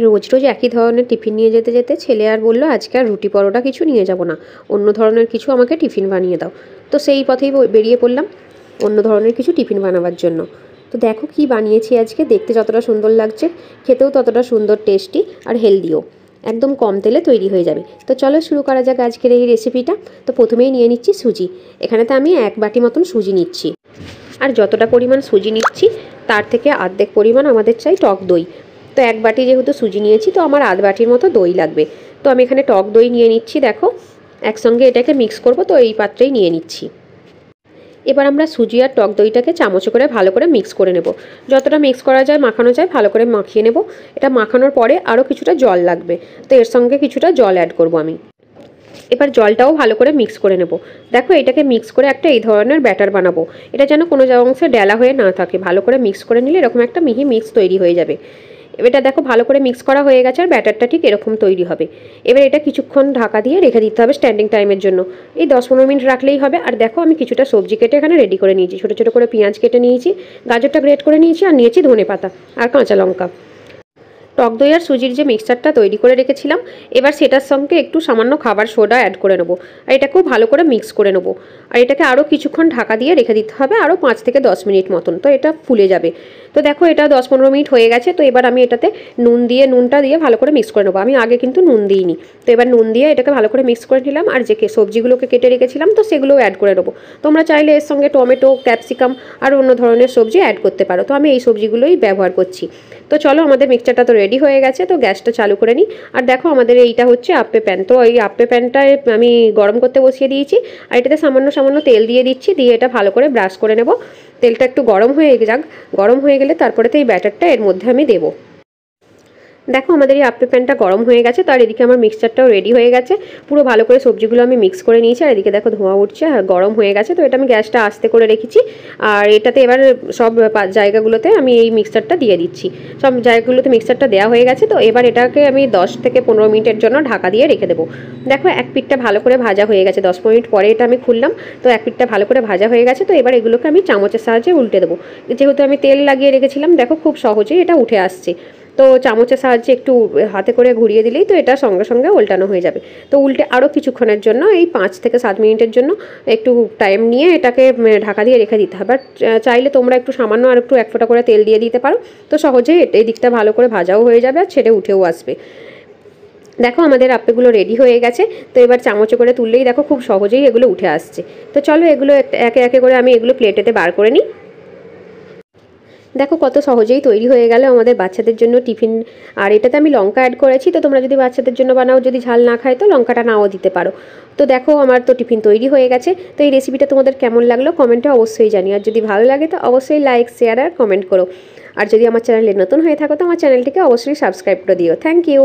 রোজ রোজ একই ধরনের টিফিন নিয়ে যেতে যেতে ছেলে আর বললো আজকে আর রুটি পরোটা কিছু নিয়ে যাব না, অন্য ধরনের কিছু আমাকে টিফিন বানিয়ে দাও। তো সেই পথেই বেরিয়ে পড়লাম অন্য ধরনের কিছু টিফিন বানাবার জন্য। তো দেখো কি বানিয়েছি আজকে, দেখতে যতটা সুন্দর লাগছে খেতেও ততটা সুন্দর, টেস্টি আর হেলদিও, একদম কম তেলে তৈরি হয়ে যাবে। তো চলো শুরু করা যাক আজকের এই রেসিপিটা। তো প্রথমেই নিয়ে নিচ্ছি সুজি। এখানেতে আমি 1 বাটি মতন সুজি নিচ্ছি। আর যতটা পরিমাণ সুজি নিচ্ছি তার থেকে অর্ধেক পরিমাণ আমাদের চাই টক দই। তো 1 বাটি যেহেতু সুজি নিয়েছি তো আমার আধ বাটির মতো দই লাগবে। তো আমি এখানে টক দই নিয়ে নিচ্ছি। দেখো একসঙ্গে এটাকে মিক্স করব, তো এই পাত্রেই নিয়ে নিচ্ছি। এবার আমরা সুজি আর টক দইটাকে চামচে করে ভালো করে মিক্স করে নেব। যতটা মিক্স করা যায় মাখানো যায় ভালো করে মাখিয়ে নেব। এটা মাখানোর পরে আরও কিছুটা জল লাগবে, তো এর সঙ্গে কিছুটা জল অ্যাড করব আমি। এবার জলটাও ভালো করে মিক্স করে নেব। দেখো এটাকে মিক্স করে একটা এই ধরনের ব্যাটার বানাবো। এটা যেন কোনো অংশে ডেলা হয়ে না থাকে, ভালো করে মিক্স করে নিলে এরকম একটা মিহি মিক্স তৈরি হয়ে যাবে। এটা দেখো ভালো করে মিক্স করা হয়ে গেছে আর ব্যাটারটা ঠিক এরকম তৈরি হবে। এবার এটা কিছুক্ষণ ঢাকা দিয়ে রেখে দিতে হবে স্ট্যান্ডিং টাইমের জন্য। এই 10-15 মিনিট রাখলেই হবে। আর দেখো আমি কিছুটা সবজি কেটে এখানে রেডি করে নিয়েছি। ছোটো ছোটো করে পেঁয়াজ কেটে নিয়েছি, গাজরটা গ্রেট করে নিয়েছি, আর নিয়েছি ধনেপাতা আর কাঁচা লঙ্কা। টক দই আর সুজির যে মিক্সচারটা তৈরি করে রেখেছিলাম, এবার সেটার সঙ্গে একটু সামান্য খাবার সোডা অ্যাড করে নেবো আর এটাকেও ভালো করে মিক্স করে নেবো। আর এটাকে আরও কিছুক্ষণ ঢাকা দিয়ে রেখে দিতে হবে, আরও 5 থেকে 10 মিনিট মতন, তো এটা ফুলে যাবে। তো দেখো এটা 10-15 মিনিট হয়ে গেছে। তো এবার আমি এটাতে নুনটা দিয়ে ভালো করে মিক্স করে নেবো। আমি আগে কিন্তু নুন দিইনি। তো এবার নুন দিয়ে এটাকে ভালো করে মিক্স করে নিলাম। আর যে সবজিগুলোকে কেটে রেখেছিলাম তো সেগুলোও অ্যাড করে নেবো। তোমরা চাইলে এর সঙ্গে টমেটো, ক্যাপসিকাম আর অন্য ধরনের সবজি অ্যাড করতে পারো। তো আমি এই সবজিগুলোই ব্যবহার করছি। তো চলো আমাদের মিক্সচারটা তো রেডি হয়ে গেছে, তো গ্যাসটা চালু করে নিই। আর দেখো আমাদের এইটা হচ্ছে আপ্পে প্যান। তো এই আপ্পে প্যানটায় আমি গরম করতে বসিয়ে দিয়েছি আর এটাতে সামান্য সামান্য তেল দিয়ে দিচ্ছি, দিয়ে এটা ভালো করে ব্রাশ করে নেব। তেলটা একটু গরম হয়ে যাক, গরম হয়ে গেলে তারপরে তো এই ব্যাটারটা এর মধ্যে আমি দেবো। দেখো আমাদের এই আপ্পে প্যানটা গরম হয়ে গেছে। তো আর এদিকে আমার মিক্সচারটাও রেডি হয়ে গেছে। পুরো ভালো করে সবজিগুলো আমি মিক্স করে নিয়েছি আর এদিকে দেখো ধোঁয়া উঠছে আর গরম হয়ে গেছে। তো এটা আমি গ্যাসটা আস্তে করে রেখেছি। আর এটাতে এবার সব জায়গাগুলোতে আমি এই মিক্সচারটা দিয়ে দিচ্ছি। সব জায়গাগুলোতে মিক্সচারটা দেওয়া হয়ে গেছে। তো এবার এটাকে আমি 10 থেকে 15 মিনিটের জন্য ঢাকা দিয়ে রেখে দেবো। দেখো এক পিঠটা ভালো করে ভাজা হয়ে গেছে। 10 মিনিট পরে এটা আমি খুললাম। তো এক পিঠটা ভালো করে ভাজা হয়ে গেছে। তো এবার এগুলোকে আমি চামচের সাহায্যে উল্টে দেবো। যেহেতু আমি তেল লাগিয়ে রেখেছিলাম দেখো খুব সহজেই এটা উঠে আসছে। তো চামচের সাহায্যে একটু হাতে করে ঘুরিয়ে দিলেই তো এটা সঙ্গে সঙ্গে উল্টানো হয়ে যাবে। তো উল্টে আরও কিছুক্ষণের জন্য এই 5 থেকে 7 মিনিটের জন্য একটু টাইম নিয়ে এটাকে ঢাকা দিয়ে রেখে দিতে হবে। আর চাইলে তোমরা একটু সামান্য আর একটু 1 ফোঁটা করে তেল দিয়ে দিতে পারো। তো সহজেই এই দিকটা ভালো করে ভাজাও হয়ে যাবে আর ছেড়ে উঠেও আসবে। দেখো আমাদের আপ্পেগুলো রেডি হয়ে গেছে। তো এবার চামচে করে তুললেই দেখো খুব সহজেই এগুলো উঠে আসছে। তো চলো এগুলো একে একে করে আমি এগুলো প্লেটেতে বার করে নিই। দেখো কত সহজেই তৈরি হয়ে গেল আমাদের বাচ্চাদের জন্য টিফিন। আর এটাতে আমি লঙ্কা অ্যাড করেছি। তো তোমরা যদি বাচ্চাদের জন্য বানাও, যদি ঝাল না খায় তো লঙ্কাটা নাও দিতে পারো। তো দেখো আমার তো টিফিন তৈরি হয়ে গেছে। তো এই রেসিপিটা তোমাদের কেমন লাগলো কমেন্টে অবশ্যই জানিও। আর যদি ভালো লাগে তো অবশ্যই লাইক, শেয়ার আর কমেন্ট করো। আর যদি আমার চ্যানেলে নতুন হয়ে থাকো তো আমার চ্যানেলটিকে অবশ্যই সাবস্ক্রাইব করে দিও। Thank you.